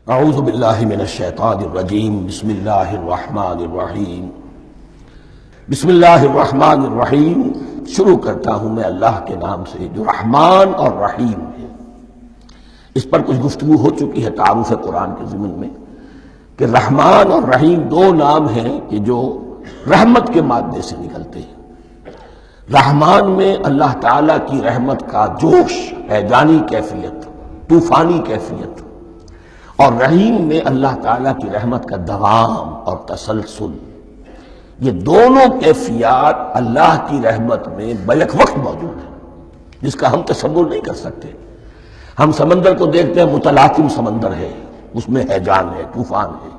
اعوذ باللہ من الشیطان الرجیم بسم اللہ الرحمن الرحیم بسم اللہ الرحمن الرحیم۔ شروع کرتا ہوں میں اللہ کے نام سے جو رحمان اور رحیم ہے۔ اس پر کچھ گفتگو ہو چکی ہے تعارف قرآن کے ضمن میں کہ رحمان اور رحیم دو نام ہیں کہ جو رحمت کے مادے سے نکلتے ہیں۔ رحمان میں اللہ تعالیٰ کی رحمت کا جوش، ہیجانی کیفیت، طوفانی کیفیت، اور رحیم میں اللہ تعالیٰ کی رحمت کا دوام اور تسلسل۔ یہ دونوں کیفیات اللہ کی رحمت میں بیک وقت موجود ہیں، جس کا ہم تصور نہیں کر سکتے۔ ہم سمندر کو دیکھتے ہیں، متلاطم سمندر ہے، اس میں ہیجان ہے، طوفان ہے۔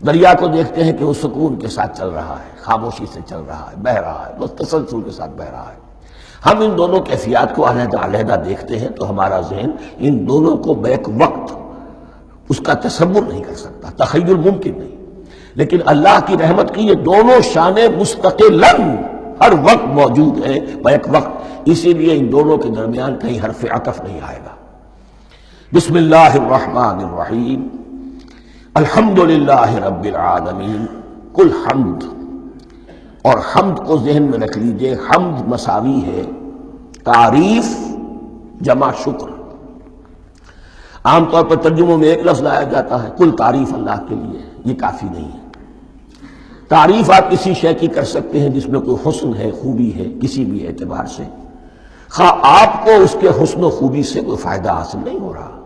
دریا کو دیکھتے ہیں کہ وہ سکون کے ساتھ چل رہا ہے، خاموشی سے چل رہا ہے، بہہ رہا ہے، بس تسلسل کے ساتھ بہہ رہا ہے۔ ہم ان دونوں کیفیات کو علیحدہ علیحدہ دیکھتے ہیں تو ہمارا ذہن ان دونوں کو بیک وقت اس کا تصور نہیں کر سکتا، تخیل ممکن نہیں۔ لیکن اللہ کی رحمت کی یہ دونوں شانیں مستقلاً ہر وقت موجود ہیں بیک وقت، اسی لیے ان دونوں کے درمیان کہیں حرف عطف نہیں آئے گا۔ بسم اللہ الرحمن الرحیم، الحمد للہ رب العالمین۔ کل حمد، اور حمد کو ذہن میں رکھ لیجئے، حمد مساوی ہے تعریف جمع شکر۔ عام طور پر ترجموں میں ایک لفظ لایا جاتا ہے، کل تعریف اللہ کے لیے، یہ کافی نہیں ہے۔ تعریف آپ کسی شے کی کر سکتے ہیں جس میں کوئی حسن ہے، خوبی ہے، کسی بھی اعتبار سے، خواہ آپ کو اس کے حسن و خوبی سے کوئی فائدہ حاصل نہیں ہو رہا۔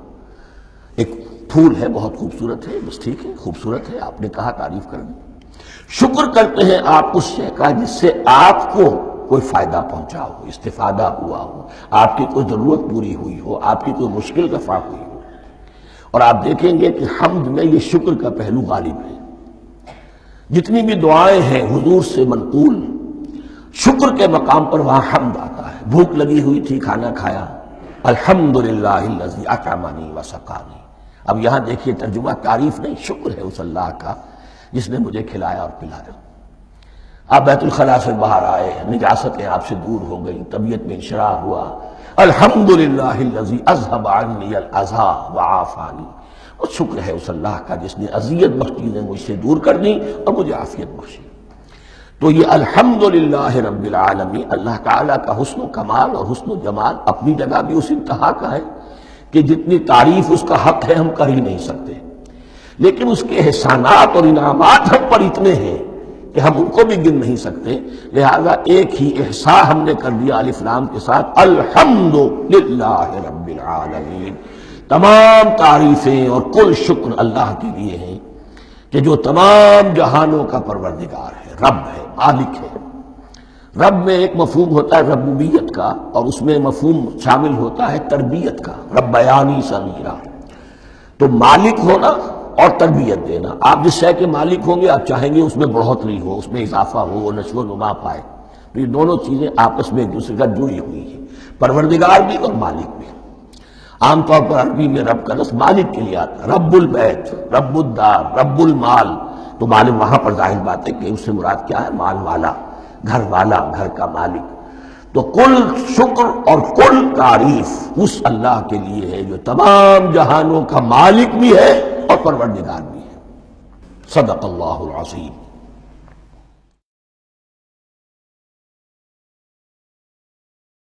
ایک پھول ہے، بہت خوبصورت ہے، بس ٹھیک ہے، خوبصورت ہے، آپ نے کہا تعریف کر دی۔ شکر کرتے ہیں آپ اس شے کا جس سے آپ کو کوئی فائدہ پہنچا ہو، استفادہ ہوا ہو، آپ کی کوئی ضرورت پوری ہوئی ہو، آپ کی کوئی مشکل رفع ہوئی ہو۔ اور آپ دیکھیں گے کہ حمد میں یہ شکر کا پہلو غالب ہے۔ جتنی بھی دعائیں ہیں حضور سے منقول، شکر کے مقام پر وہاں حمد آتا ہے۔ بھوک لگی ہوئی تھی، کھانا کھایا، الحمدللہ الذی اطعمنی وسقانی۔ اب یہاں دیکھیے ترجمہ تعریف نہیں، شکر ہے اس اللہ کا جس نے مجھے کھلایا اور پلایا۔ آپ بیت الخلاء سے باہر آئے، نجاستیں آپ سے دور ہو گئی، طبیعت میں انشراح ہوا، الحمدللہ الذی اذھب عنی الاذی وعافانی۔ اور شکر ہے اس اللہ کا جس نے اذیت بخش چیزیں مجھ سے دور کر دی اور مجھے عافیت بخشی۔ تو یہ الحمدللہ رب العالمین، اللہ تعالیٰ کا حسن و کمال اور حسن و جمال اپنی جگہ بھی اس انتہا کا ہے کہ جتنی تعریف اس کا حق ہے ہم کر ہی نہیں سکتے، لیکن اس کے احسانات اور انعامات ہم پر اتنے ہیں کہ ہم ان کو بھی گن نہیں سکتے۔ لہذا ایک ہی احصاء ہم نے کر دیا الف لام کے ساتھ، الحمدللہ رب العالمین۔ تمام تعریفیں اور کل شکر اللہ کے لیے ہیں کہ جو تمام جہانوں کا پروردگار ہے، رب ہے، مالک ہے۔ رب میں ایک مفہوم ہوتا ہے ربوبیت کا، اور اس میں مفہوم شامل ہوتا ہے تربیت کا، ربیانی صغیرہ۔ تو مالک ہونا اور تربیت دینا، آپ جس شے کے مالک ہوں گے آپ چاہیں گے اس میں بڑھوتری ہو، اس میں اضافہ ہو، وہ نشو و نما پائے۔ تو یہ دونوں چیزیں آپس میں ایک دوسرے کا جڑی ہوئی ہیں، پروردگار بھی اور مالک بھی۔ عام طور پر عربی میں رب کا لفظ مالک کے لیے آتا ہے، رب البیت، رب الدار، رب المال۔ تو مالک وہاں پر ظاہر بات ہے کہ اس سے مراد کیا ہے، مال والا، گھر والا، گھر کا مالک۔ تو کل شکر اور کل تعریف اس اللہ کے لیے ہے جو تمام جہانوں کا مالک بھی ہے اور پروردگار بھی ہے۔ صدق اللہ العظیم۔